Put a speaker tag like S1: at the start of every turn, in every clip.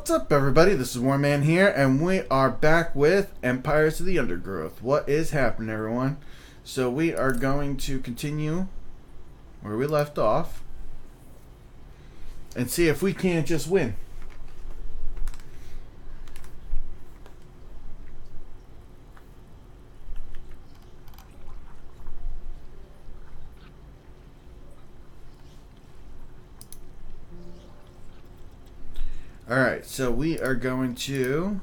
S1: What's up, everybody? This is Warman here, and we are back with Empires of the Undergrowth. What is happening, everyone? So we are going to continue where we left off and see if we can't just win. Alright, so we are going to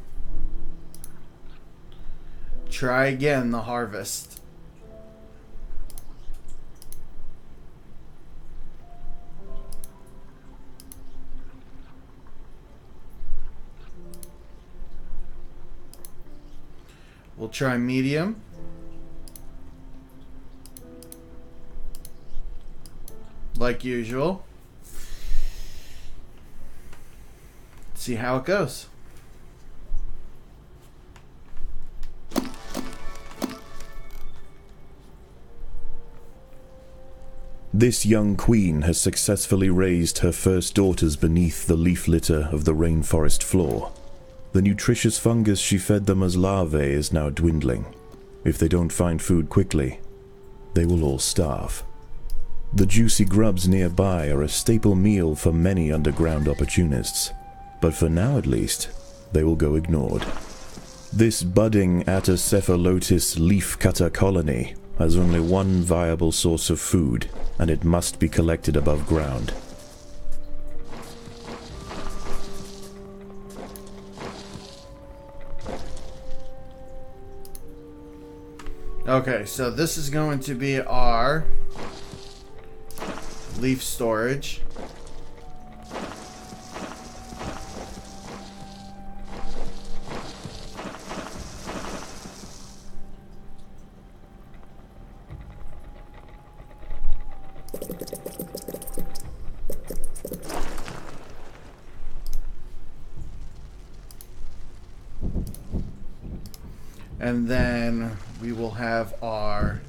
S1: try again the harvest. We'll try medium. Like usual. See how it goes.
S2: This young queen has successfully raised her first daughters beneath the leaf litter of the rainforest floor. The nutritious fungus she fed them as larvae is now dwindling. If they don't find food quickly, they will all starve. The juicy grubs nearby are a staple meal for many underground opportunists. But for now at least, they will go ignored. This budding Atacephalotis leaf-cutter colony has only one viable source of food, and it must be collected above ground.
S1: Okay, so this is going to be our leaf storage. And then we will have our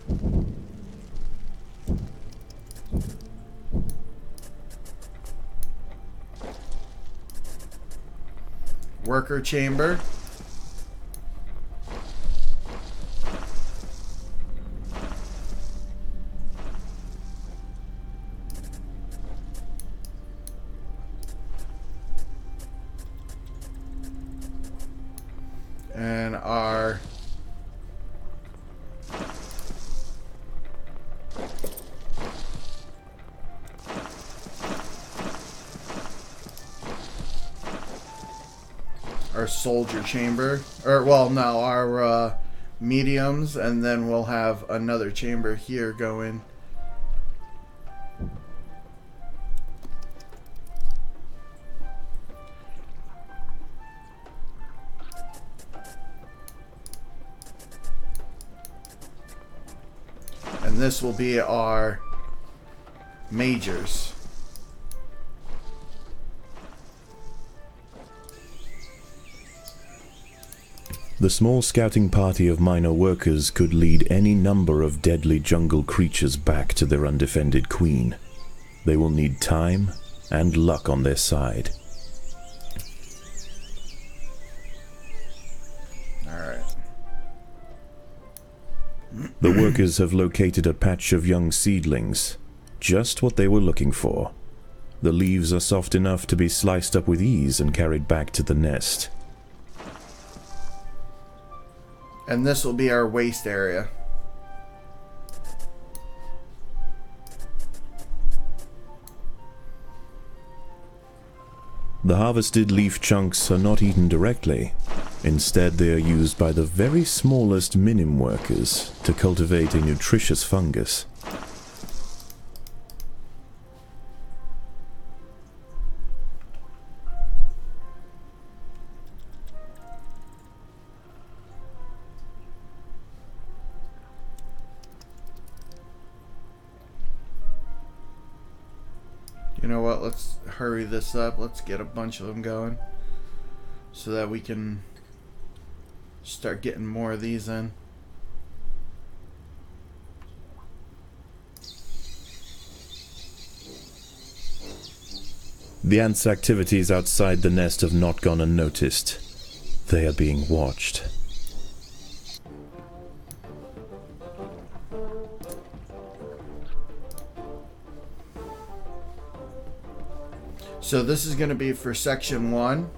S1: worker chamber. And our soldier chamber, or well, no, our mediums, and then we'll have another chamber here going. And this will be our majors.
S2: The small scouting party of minor workers could lead any number of deadly jungle creatures back to their undefended queen. They will need time and luck on their side.
S1: Alright.
S2: The workers have located a patch of young seedlings, just what they were looking for. The leaves are soft enough to be sliced up with ease and carried back to the nest.
S1: And this will be our waste area.
S2: The harvested leaf chunks are not eaten directly. Instead, they are used by the very smallest minim workers to cultivate a nutritious fungus.
S1: You know what, let's hurry this up. Let's get a bunch of them going so that we can start getting more of these in.
S2: The ants' activities outside the nest have not gone unnoticed. They are being watched.
S1: So this is going to be for section 1.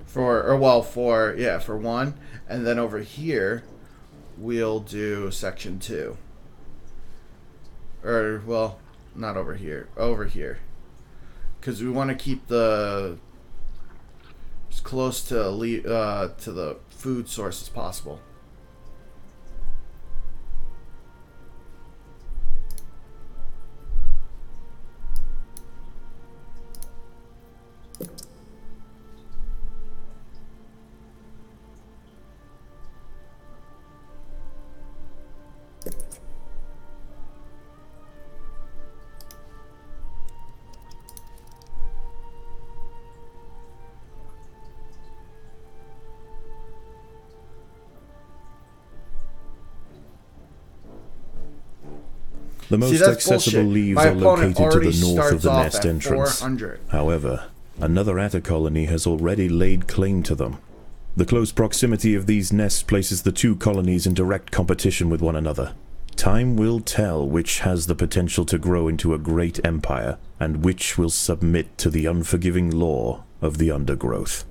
S1: For 1. And then over here, we'll do section 2. Or, well, not over here. Over here. Because we want to keep the as close to the food source as possible.
S2: The most accessible leaves are located to the north of the nest entrance.
S1: 400.
S2: However, another atta colony has already laid claim to them. The close proximity of these nests places the two colonies in direct competition with one another. Time will tell which has the potential to grow into a great empire, and which will submit to the unforgiving law of the Undergrowth.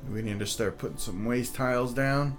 S1: We need to start putting some waste tiles down.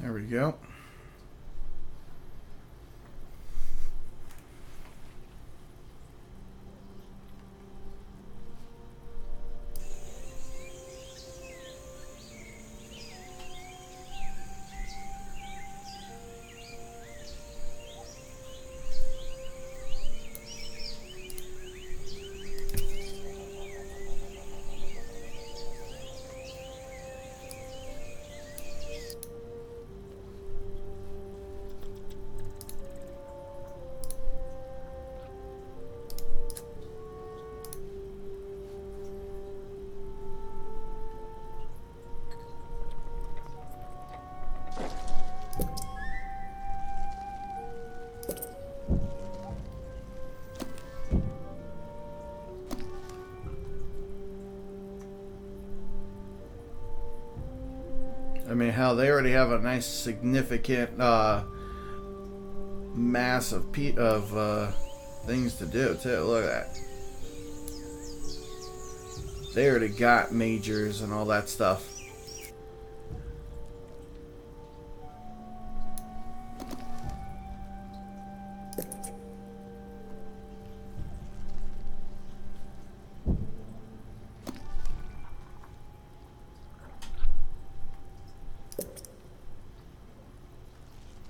S1: There we go. I mean, hell, they already have a nice significant mass of things to do too. Look at that. They already got majors and all that stuff.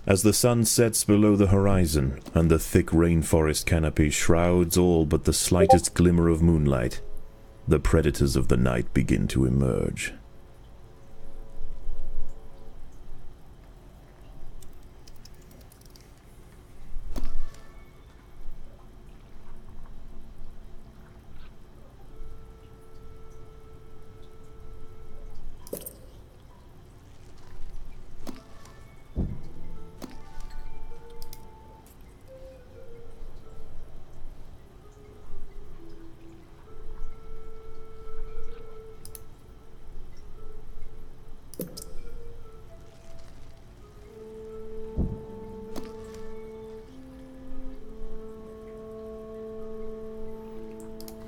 S2: As the sun sets below the horizon, and the thick rainforest canopy shrouds all but the slightest glimmer of moonlight, the predators of the night begin to emerge.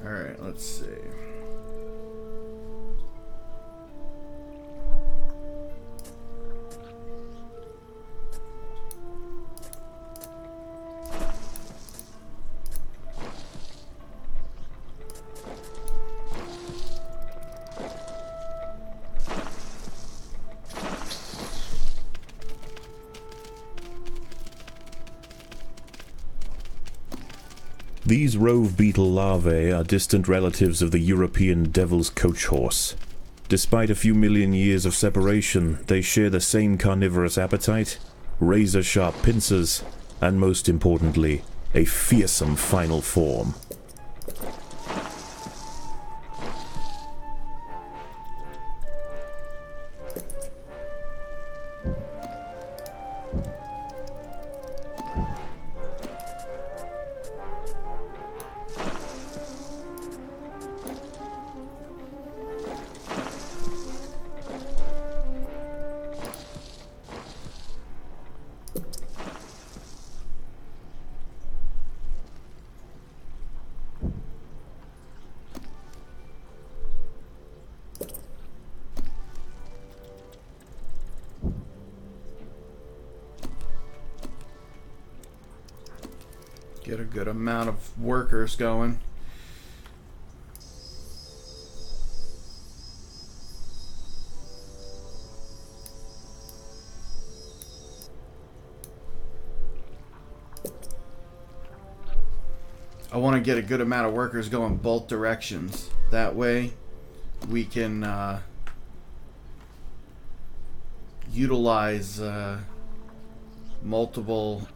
S1: Alright, let's see.
S2: These rove beetle larvae are distant relatives of the European devil's coach horse. Despite a few million years of separation, they share the same carnivorous appetite, razor-sharp pincers, and most importantly, a fearsome final form. Get a good amount of workers going. I want to get a good amount of workers going both directions. That way we can utilize multiple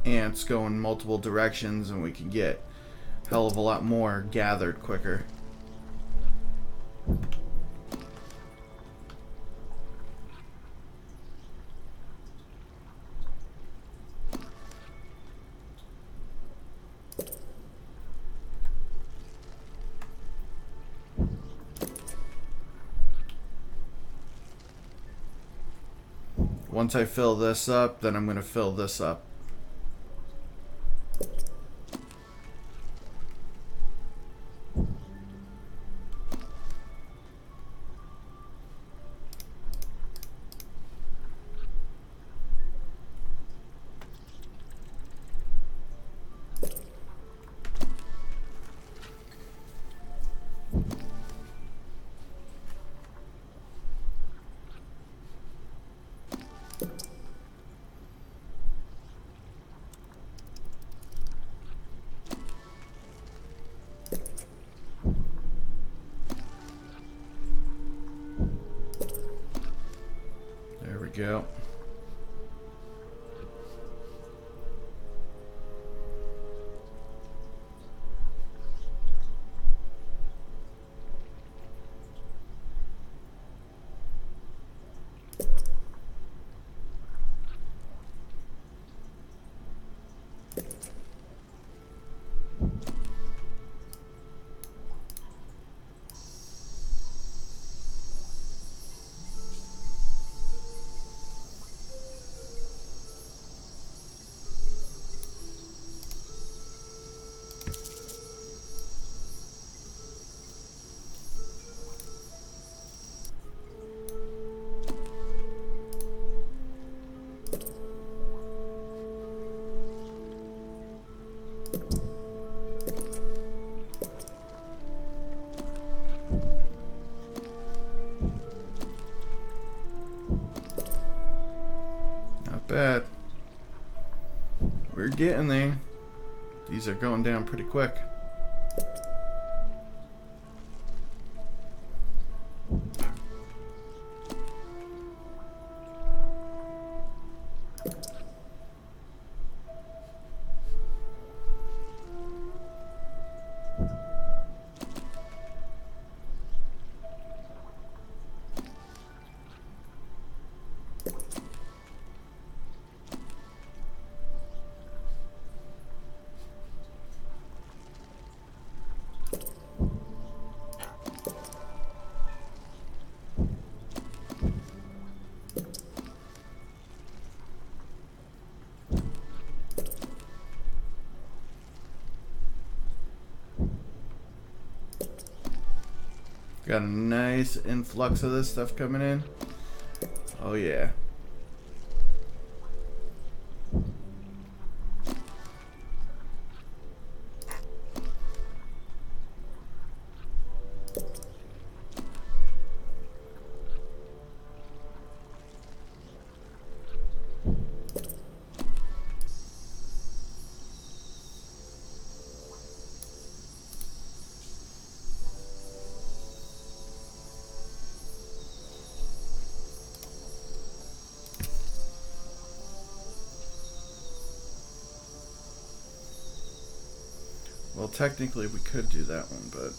S2: ants going multiple directions, and we can get a hell of a lot more gathered quicker. Once I fill this up, then I'm going to fill this up. There we go. Bad. We're getting there. These are going down pretty quick.
S1: Got a nice influx of this stuff coming in. Oh yeah. Well, technically we could do that one, but...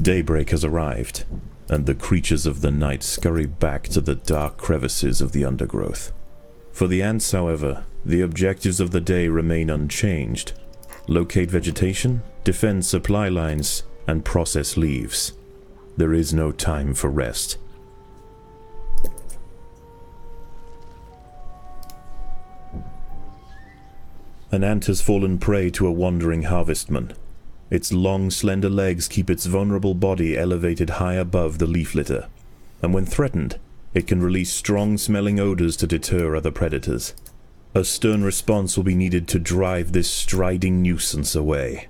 S2: Daybreak has arrived, and the creatures of the night scurry back to the dark crevices of the undergrowth. For the ants, however, the objectives of the day remain unchanged. Locate vegetation, defend supply lines, and process leaves. There is no time for rest. An ant has fallen prey to a wandering harvestman. Its long, slender legs keep its vulnerable body elevated high above the leaf litter, and when threatened, it can release strong-smelling odors to deter other predators. A stern response will be needed to drive this striding nuisance away.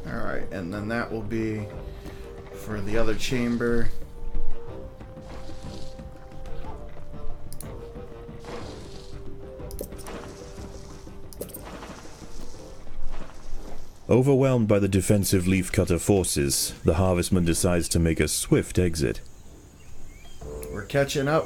S1: Alright, and then that will be for the other chamber.
S2: Overwhelmed by the defensive leafcutter forces, the harvestman decides to make a swift exit.
S1: We're catching up.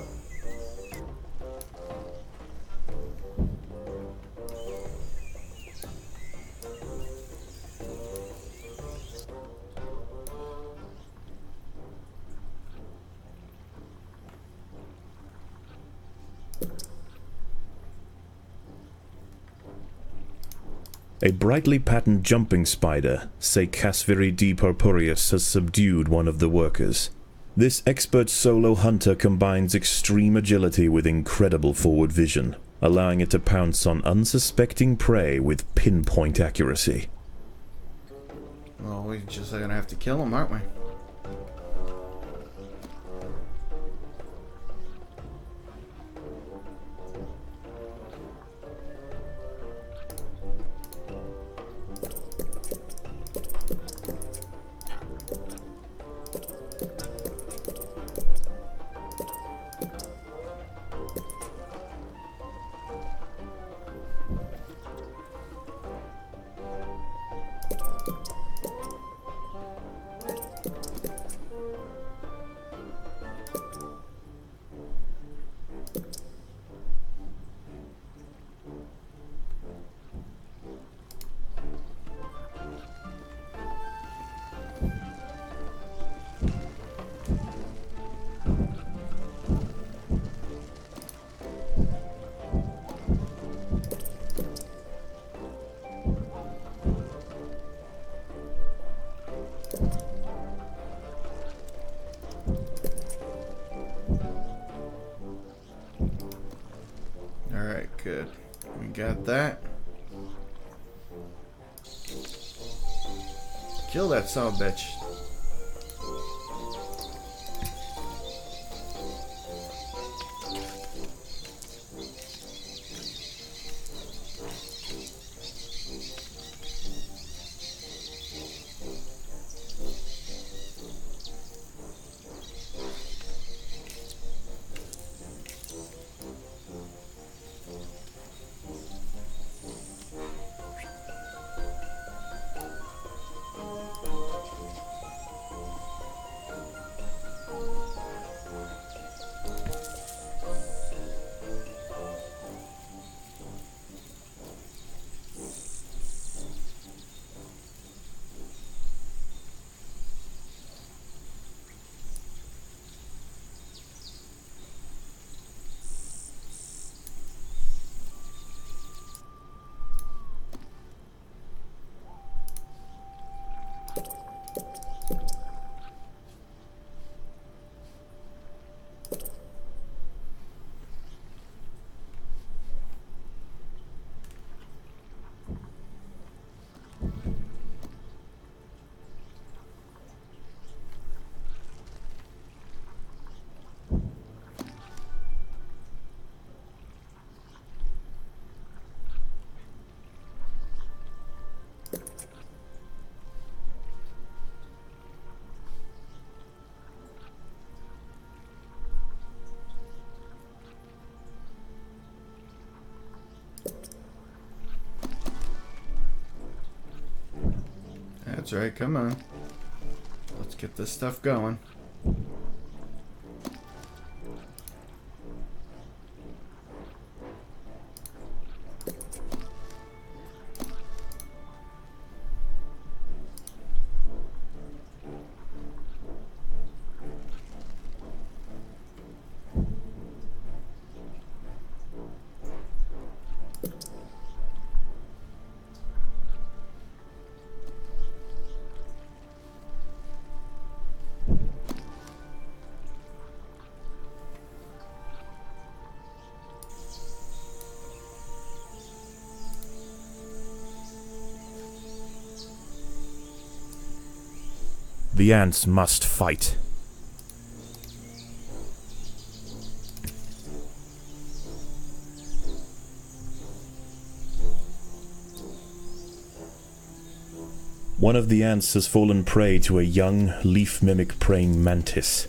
S2: A brightly patterned jumping spider, Casviri D. purpureus, has subdued one of the workers. This expert solo hunter combines extreme agility with incredible forward vision, allowing it to pounce on unsuspecting prey with pinpoint accuracy.
S1: Well, we're just gonna have to kill him, aren't we? Alright, good. We got that. Kill that son of a bitch. That's right, come on. Let's get this stuff going.
S2: The ants must fight. One of the ants has fallen prey to a young, leaf-mimic praying mantis.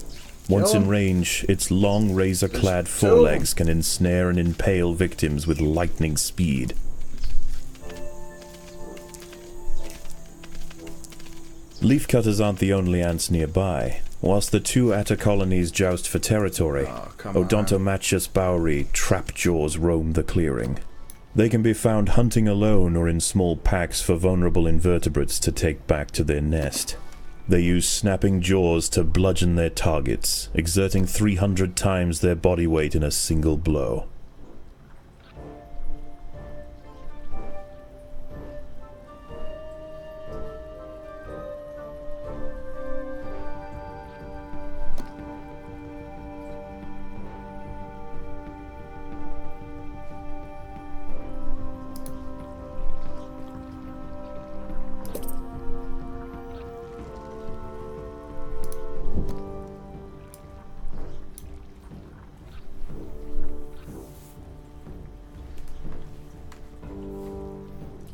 S2: Once in range, its long, razor-clad forelegs can ensnare and impale victims with lightning speed. Leafcutters aren't the only ants nearby. Whilst the two atta colonies joust for territory, Odontomachus bowery trapjaws roam the clearing. They can be found hunting alone or in small packs for vulnerable invertebrates to take back to their nest. They use snapping jaws to bludgeon their targets, exerting 300 times their body weight in a single blow.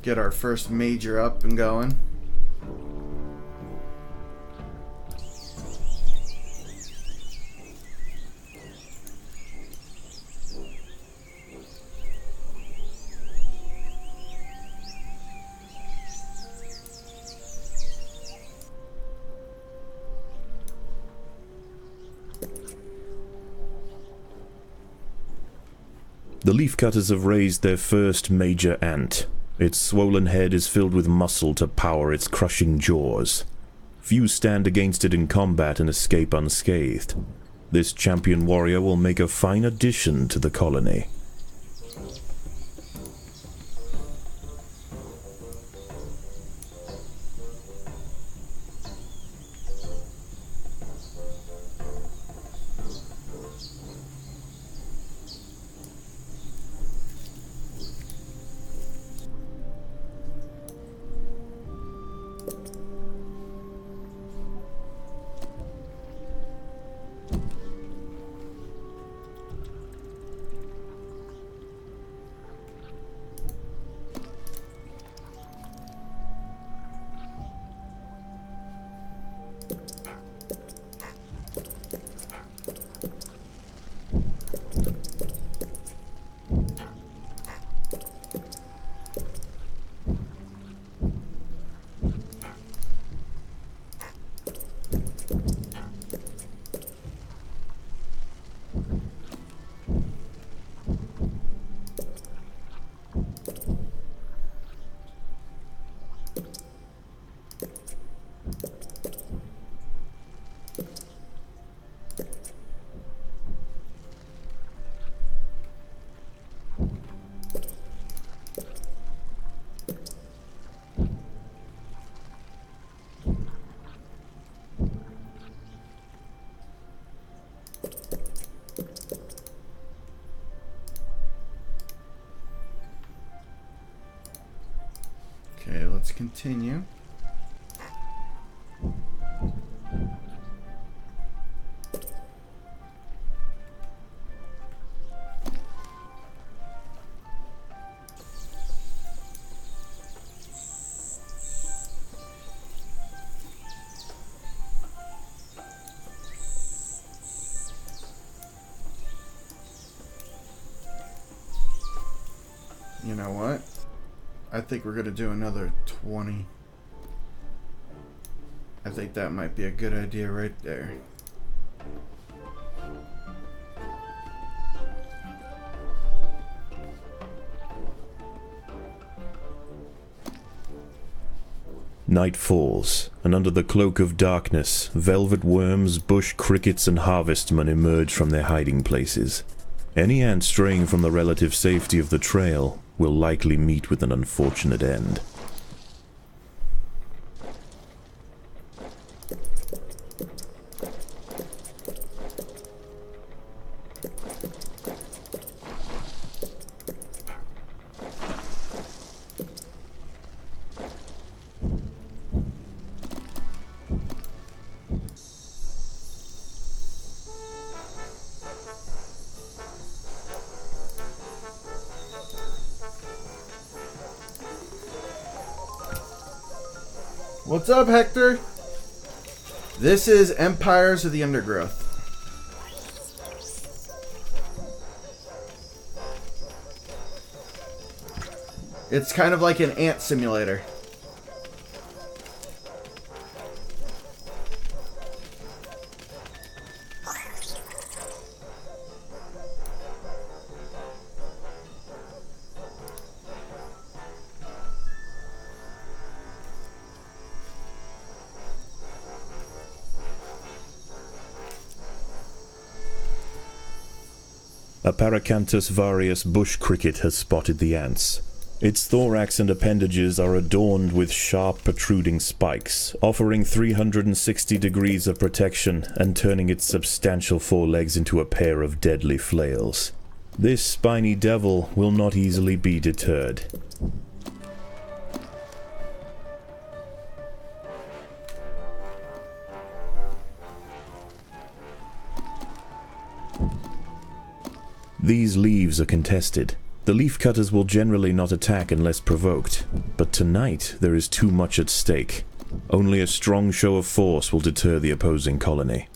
S1: Get our first major up and going.
S2: The leafcutters have raised their first major ant. Its swollen head is filled with muscle to power its crushing jaws. Few stand against it in combat and escape unscathed. This champion warrior will make a fine addition to the colony.
S1: Okay, let's continue. You know what? I think we're gonna do another 20. I think that might be a good idea right there.
S2: Night falls, and under the cloak of darkness, velvet worms, bush crickets, and harvestmen emerge from their hiding places. Any ant straying from the relative safety of the trail will likely meet with an unfortunate end.
S1: What's up, Hector? This is Empires of the Undergrowth. It's kind of like an ant simulator.
S2: A Paracanthus varius bush cricket has spotted the ants. Its thorax and appendages are adorned with sharp protruding spikes, offering 360 degrees of protection and turning its substantial forelegs into a pair of deadly flails. This spiny devil will not easily be deterred. These leaves are contested. The leafcutters will generally not attack unless provoked, but tonight there is too much at stake. Only a strong show of force will deter the opposing colony.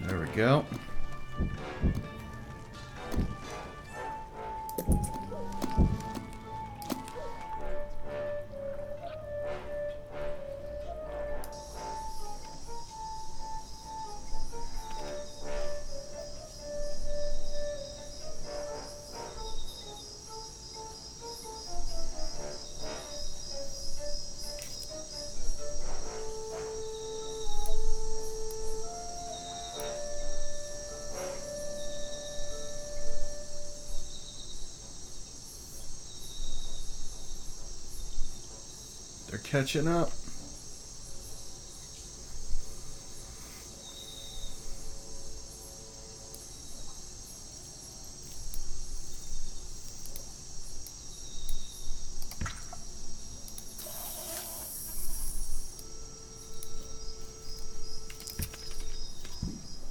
S1: There we go. They're catching up.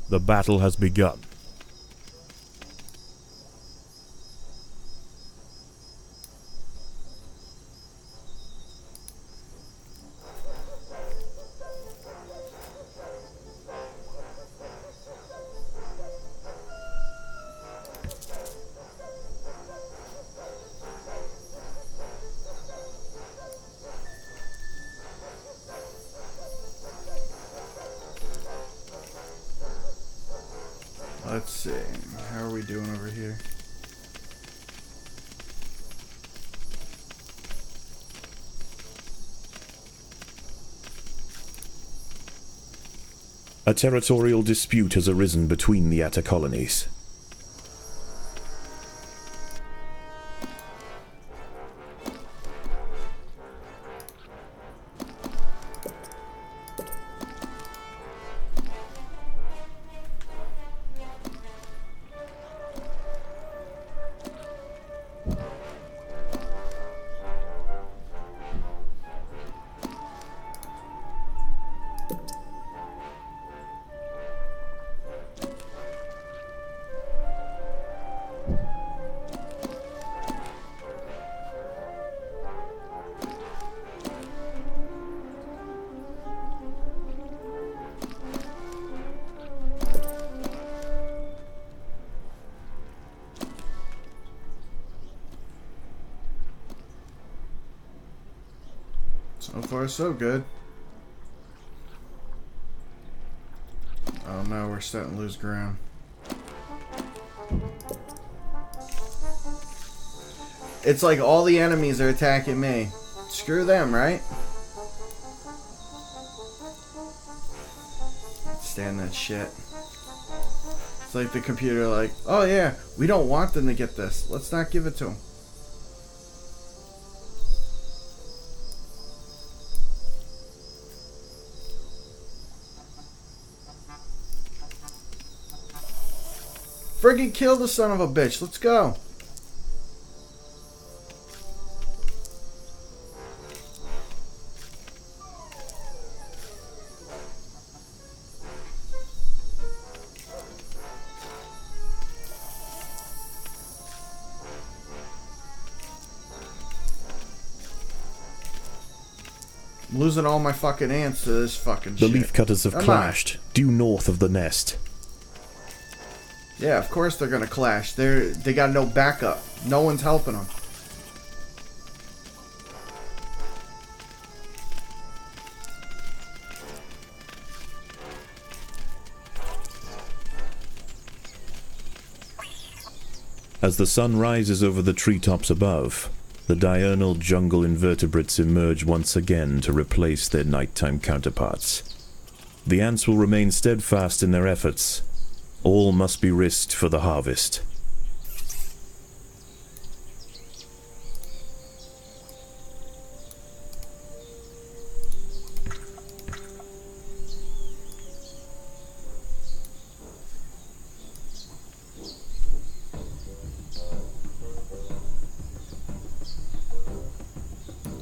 S2: The battle has begun.
S1: Let's see. How are we doing over here?
S2: A territorial dispute has arisen between the Atta colonies.
S1: So far, so good. Oh no, we're starting to lose ground. It's like all the enemies are attacking me. Screw them, right? Stand that shit. It's like the computer like, oh yeah, we don't want them to get this. Let's not give it to them. Friggin' kill the son of a bitch. Let's go. I'm losing all my fucking ants to this fucking
S2: The
S1: shit.
S2: leaf cutters have clashed, due north of the nest.
S1: Yeah, of course they're gonna clash. They got no backup. No one's helping them.
S2: As the sun rises over the treetops above, the diurnal jungle invertebrates emerge once again to replace their nighttime counterparts. The ants will remain steadfast in their efforts. All must be risked for the harvest.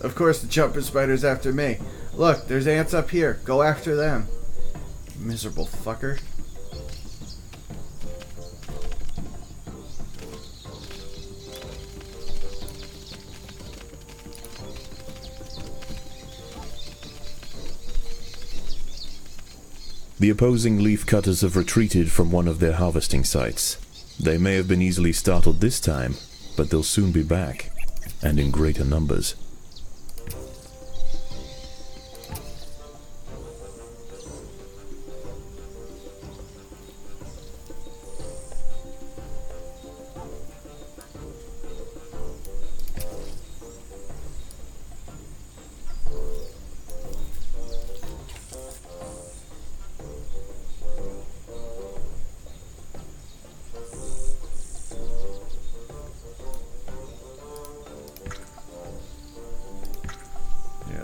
S1: Of course, the jumper spider's after me. Look, there's ants up here. Go after them. Miserable fucker.
S2: The opposing leaf cutters have retreated from one of their harvesting sites. They may have been easily startled this time, but they'll soon be back, and in greater numbers.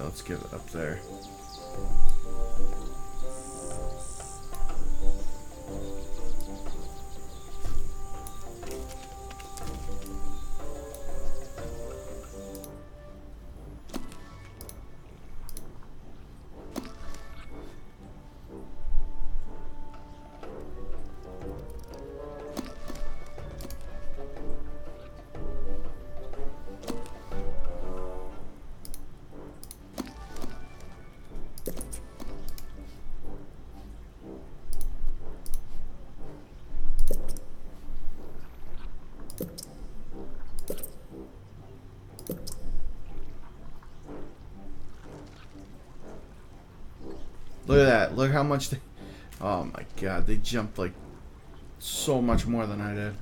S1: Let's get it up there. Look at that. Look how much they... Oh my god, they jumped like so much more than I did.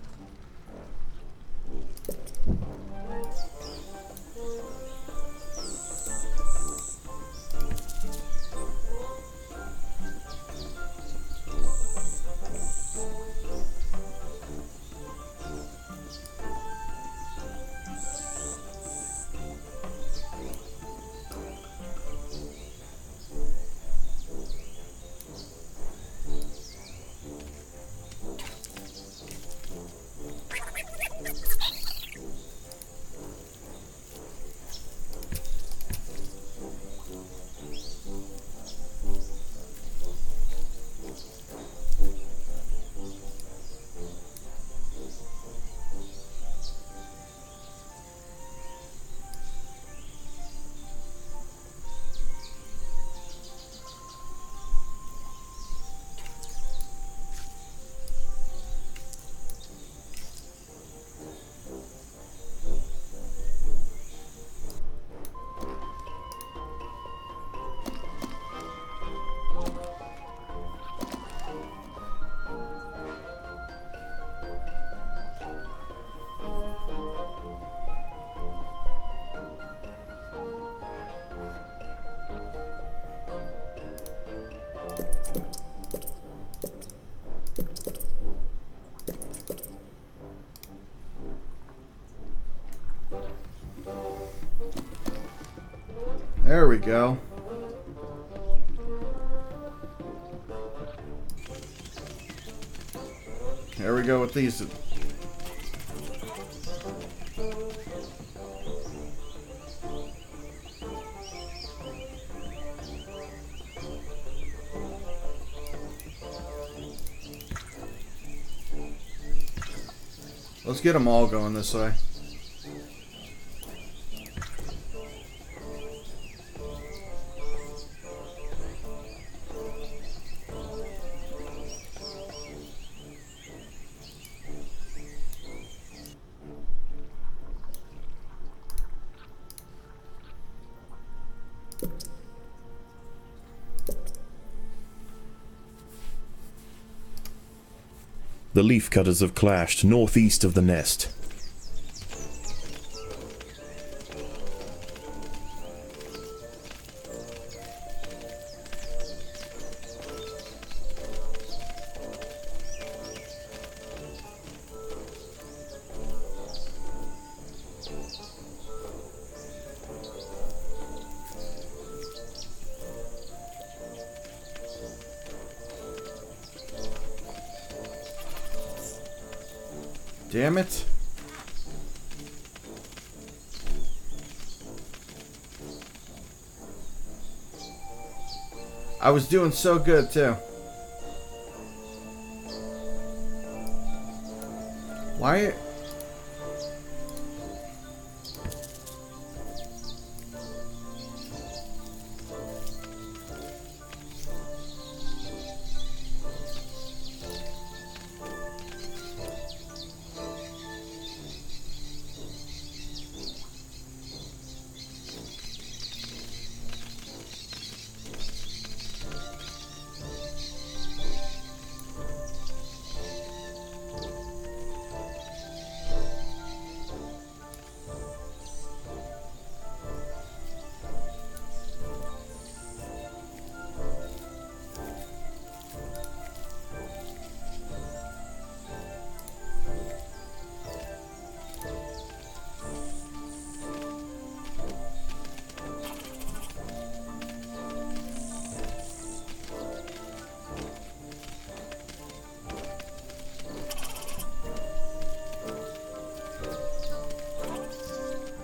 S1: There we go. There we go with these. Let's get them all going this way.
S2: The leaf cutters have clashed northeast of the nest.
S1: Damn it. I was doing so good too. Why?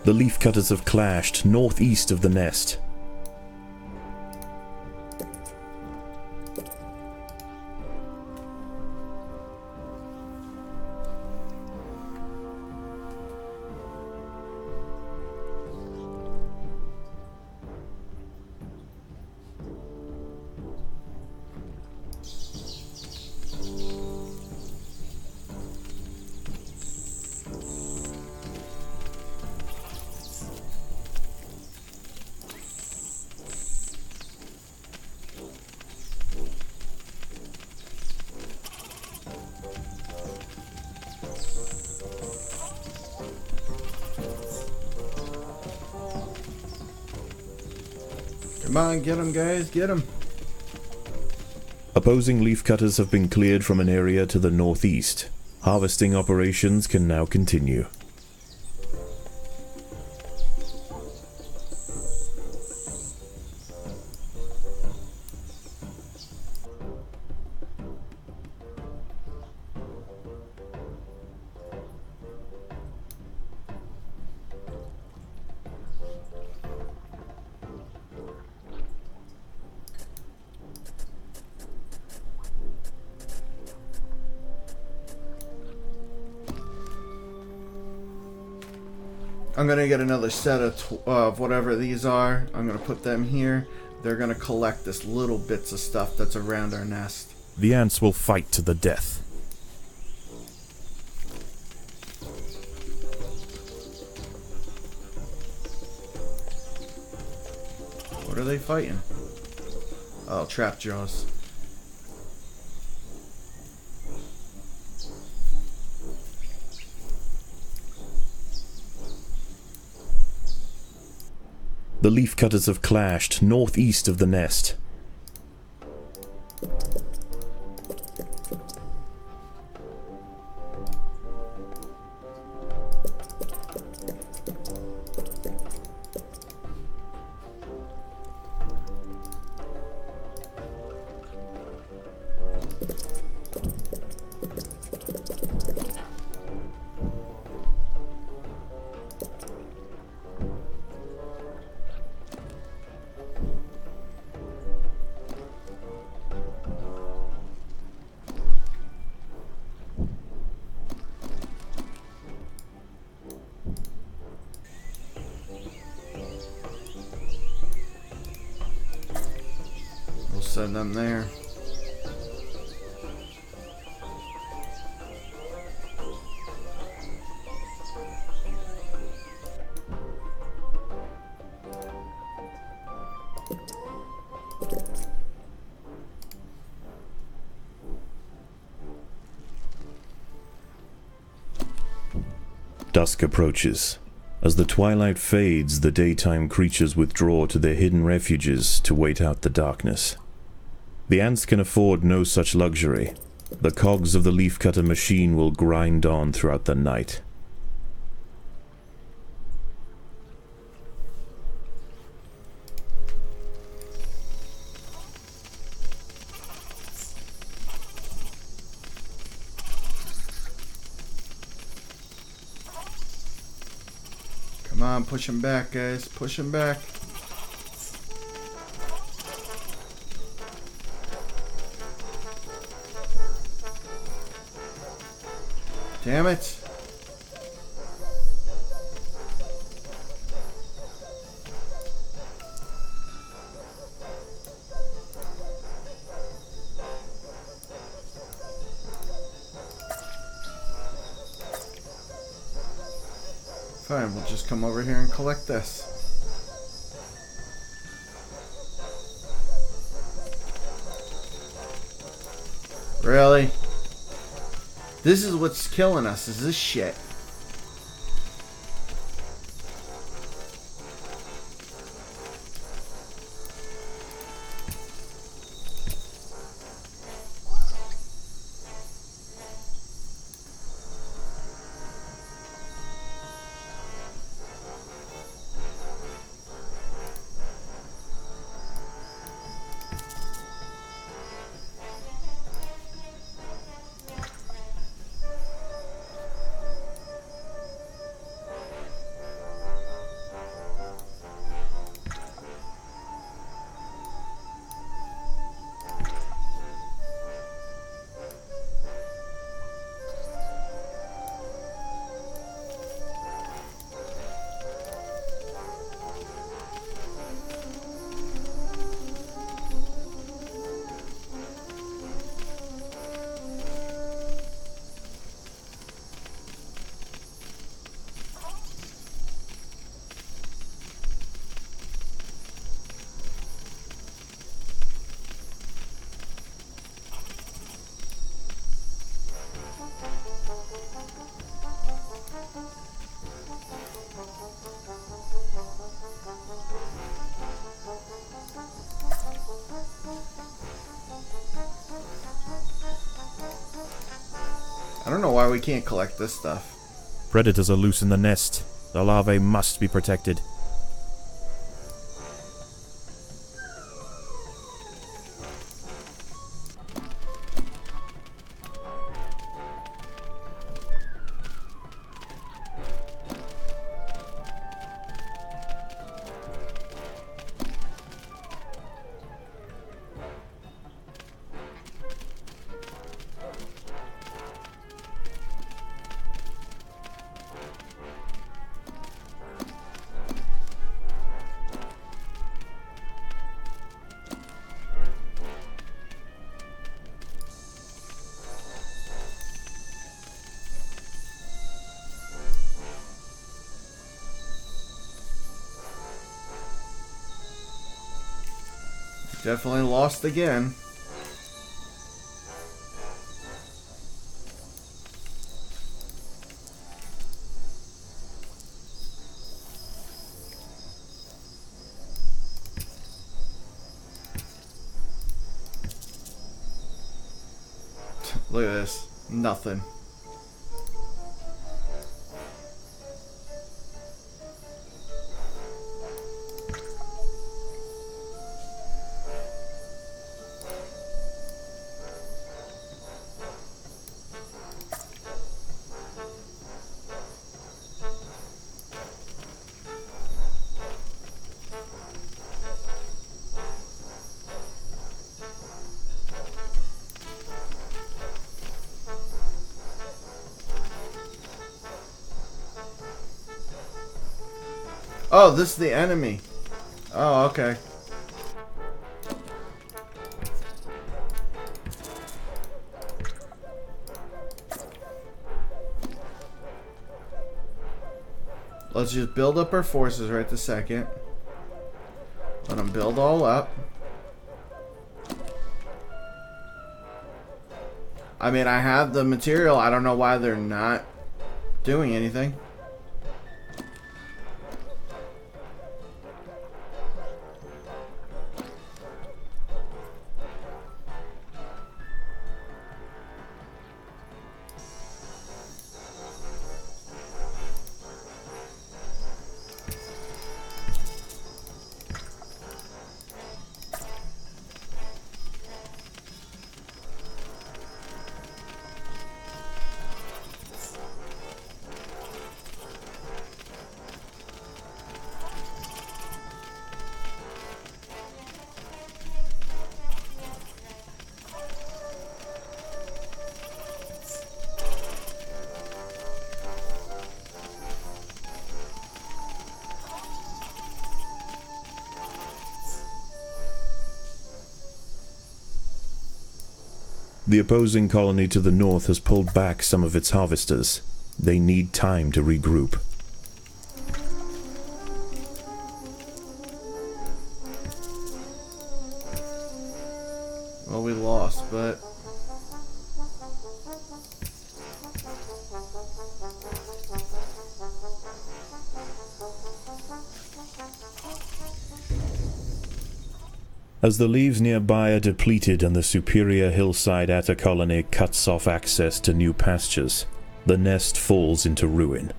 S2: The leaf cutters have clashed northeast of the nest.
S1: Come on, get him, guys, get him.
S2: Opposing leaf cutters have been cleared from an area to the northeast. Harvesting operations can now continue.
S1: I'm going to get another set of whatever these are. I'm going to put them here. They're going to collect this little bits of stuff that's around our nest.
S2: The ants will fight to the death.
S1: What are they fighting? Oh, trap jaws.
S2: The leaf cutters have clashed northeast of the nest.
S1: We'll send them there.
S2: Dusk approaches. As the twilight fades, the daytime creatures withdraw to their hidden refuges to wait out the darkness. The ants can afford no such luxury. The cogs of the leafcutter machine will grind on throughout the night.
S1: Come on, push him back, guys. Push him back. Damn it. Fine, we'll just come over here and collect this. Really? This is what's killing us, is this shit. I don't know why we can't collect this stuff.
S2: Predators are loose in the nest. The larvae must be protected.
S1: Definitely lost again. Look at this. Nothing. Oh, this is the enemy. Oh, okay. Let's just build up our forces right this second. Let them build all up. I mean, I have the material. I don't know why they're not doing anything.
S2: The opposing colony to the north has pulled back some of its harvesters. They need time to regroup.
S1: Well, we lost, but...
S2: As the leaves nearby are depleted and the superior hillside atta colony cuts off access to new pastures, the nest falls into ruin.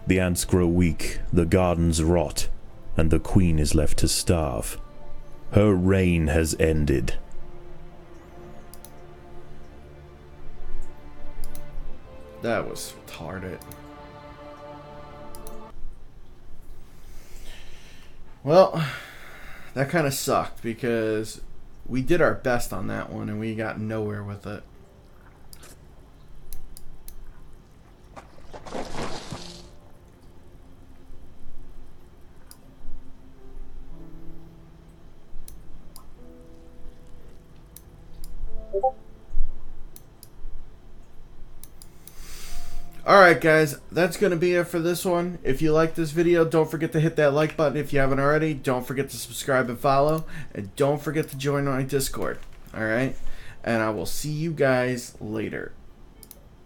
S2: The ants grow weak, the gardens rot, and the queen is left to starve. Her reign has ended.
S1: That was retarded. Well, that kind of sucked because we did our best on that one and we got nowhere with it. Alright guys, that's going to be it for this one. If you like this video, don't forget to hit that like button if you haven't already. Don't forget to subscribe and follow. And don't forget to join my Discord. Alright? And I will see you guys later.